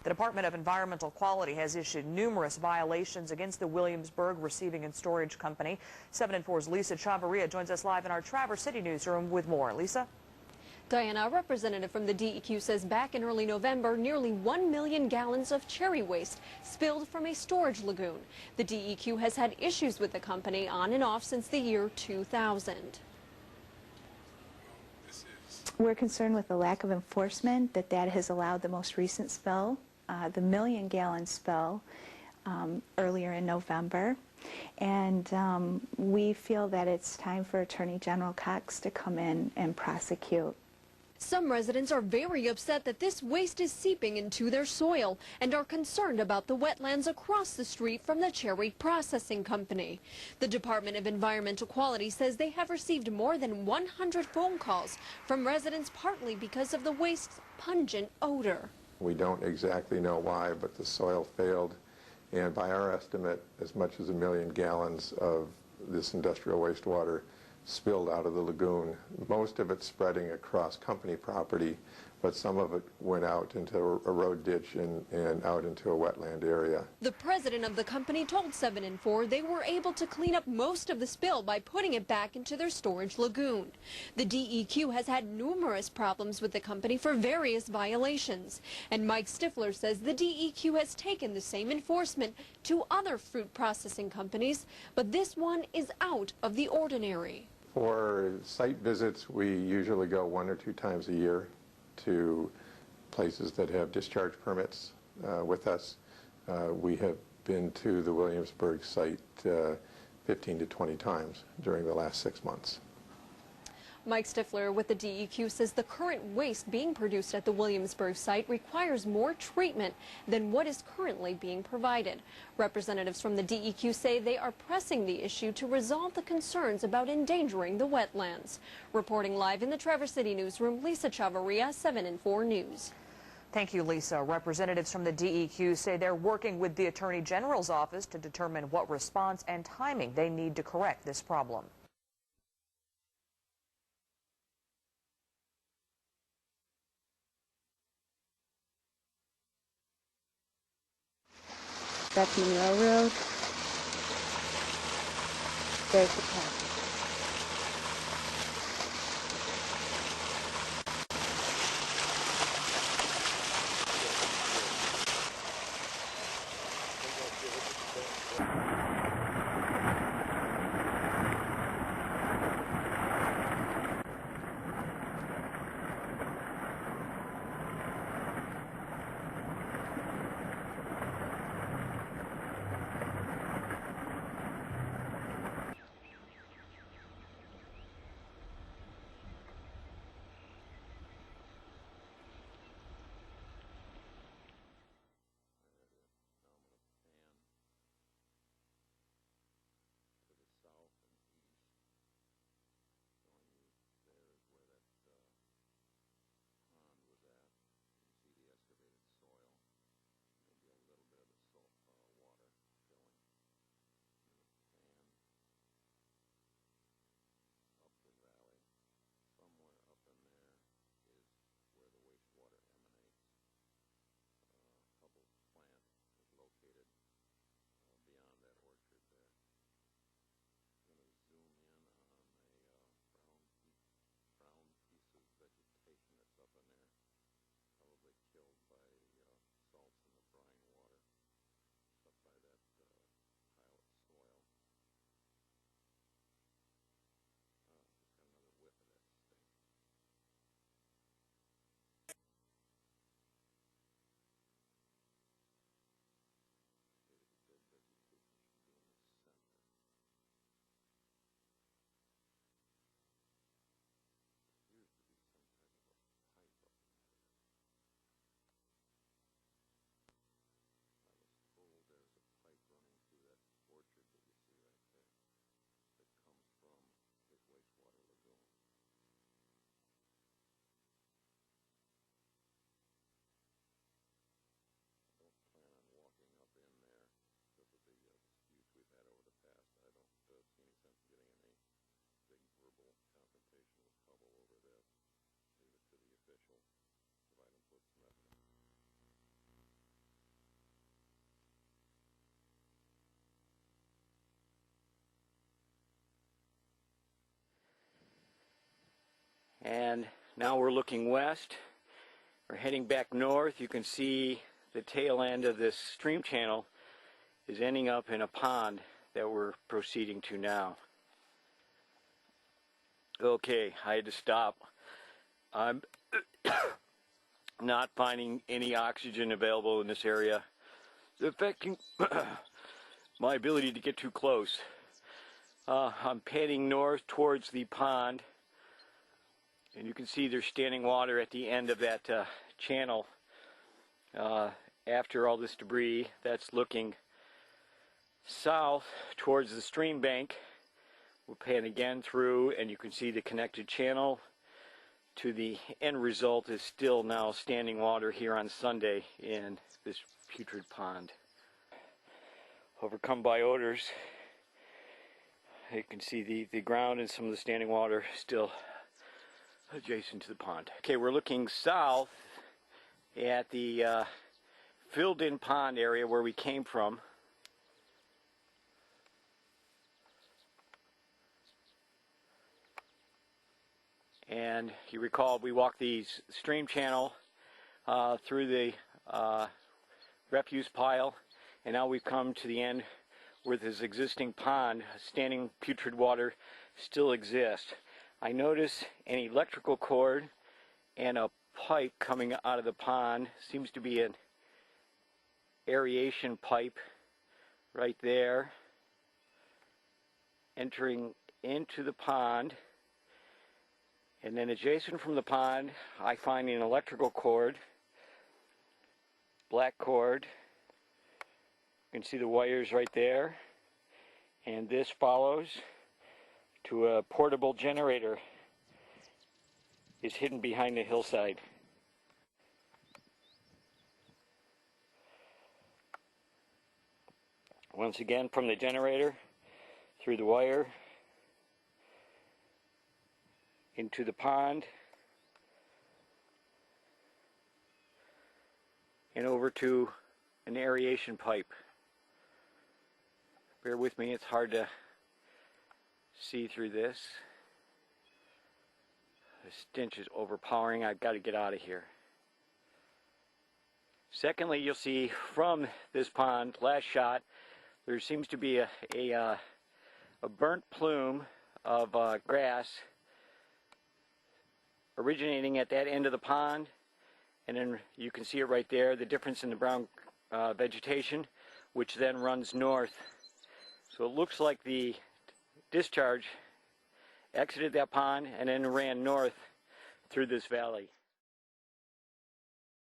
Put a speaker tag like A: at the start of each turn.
A: The Department of Environmental Quality has issued numerous violations against the Williamsburg Receiving and Storage Company. 7 and 4's Lisa Chavarria joins us live in our Traverse City newsroom with more. Lisa?
B: Diana, a representative from the DEQ says back in early November, nearly 1 million gallons of cherry waste spilled from a storage lagoon. The DEQ has had issues with the company on and off since the year 2000.
C: We're concerned with the lack of enforcement that has allowed the most recent spill, the million-gallon spill, earlier in November. And we feel that it's time for Attorney General Cox to come in and prosecute.
B: Some residents are very upset that this waste is seeping into their soil and are concerned about the wetlands across the street from the cherry processing company. The Department of Environmental Quality says they have received more than 100 phone calls from residents, partly because of the waste's pungent odor.
D: We don't exactly know why, but the soil failed, and by our estimate, as much as 1 million gallons of this industrial wastewater spilled out of the lagoon. Most of it spreading across company property, but some of it went out into a road ditch and out into a wetland area.
B: The president of the company told 7 and 4 they were able to clean up most of the spill by putting it back into their storage lagoon. The DEQ has had numerous problems with the company for various violations, and Mike Stifler says the DEQ has taken the same enforcement to other fruit processing companies, but this one is out of the ordinary.
D: For site visits, we usually go 1 or 2 times a year to places that have discharge permits with us. We have been to the Williamsburg site 15 to 20 times during the last 6 months.
B: Mike Stifler with the DEQ says the current waste being produced at the Williamsburg site requires more treatment than what is currently being provided. Representatives from the DEQ say they are pressing the issue to resolve the concerns about endangering the wetlands. Reporting live in the Traverse City newsroom, Lisa Chavarria, 7 and 4 News.
A: Thank you, Lisa. Representatives from the DEQ say they're working with the Attorney General's office to determine what response and timing they need to correct this problem.
C: That's Monroe Road. There's the path.
E: And now we're looking west. We're heading back north. You can see the tail end of this stream channel is ending up in a pond that we're proceeding to now. Okay, I had to stop. I'm not finding any oxygen available in this area, affecting my ability to get too close. I'm heading north towards the pond, and you can see there's standing water at the end of that channel. After all this debris, that's looking south towards the stream bank. We'll pan again through, and you can see the connected channel to the end result is still now standing water here on Sunday in this putrid pond. Overcome by odors, you can see the ground and some of the standing water still adjacent to the pond. Okay, we're looking south at the filled-in pond area where we came from. And you recall we walked the stream channel through the refuse pile, and now we've come to the end where this existing pond, standing putrid water, still exists. I notice an electrical cord and a pipe coming out of the pond. Seems to be an aeration pipe right there, entering into the pond. And then adjacent from the pond, I find an electrical cord, black cord. You can see the wires right there. And this follows to a portable generator. It's hidden behind the hillside. Once again, from the generator, through the wire, into the pond, and over to an aeration pipe. Bear with me, it's hard to see through this. The stench is overpowering. I've got to get out of here. Secondly, you'll see from this pond, last shot, there seems to be a burnt plume of grass originating at that end of the pond, and then you can see it right there, the difference in the brown vegetation, which then runs north. So it looks like the discharge exited that pond and then ran north through this valley.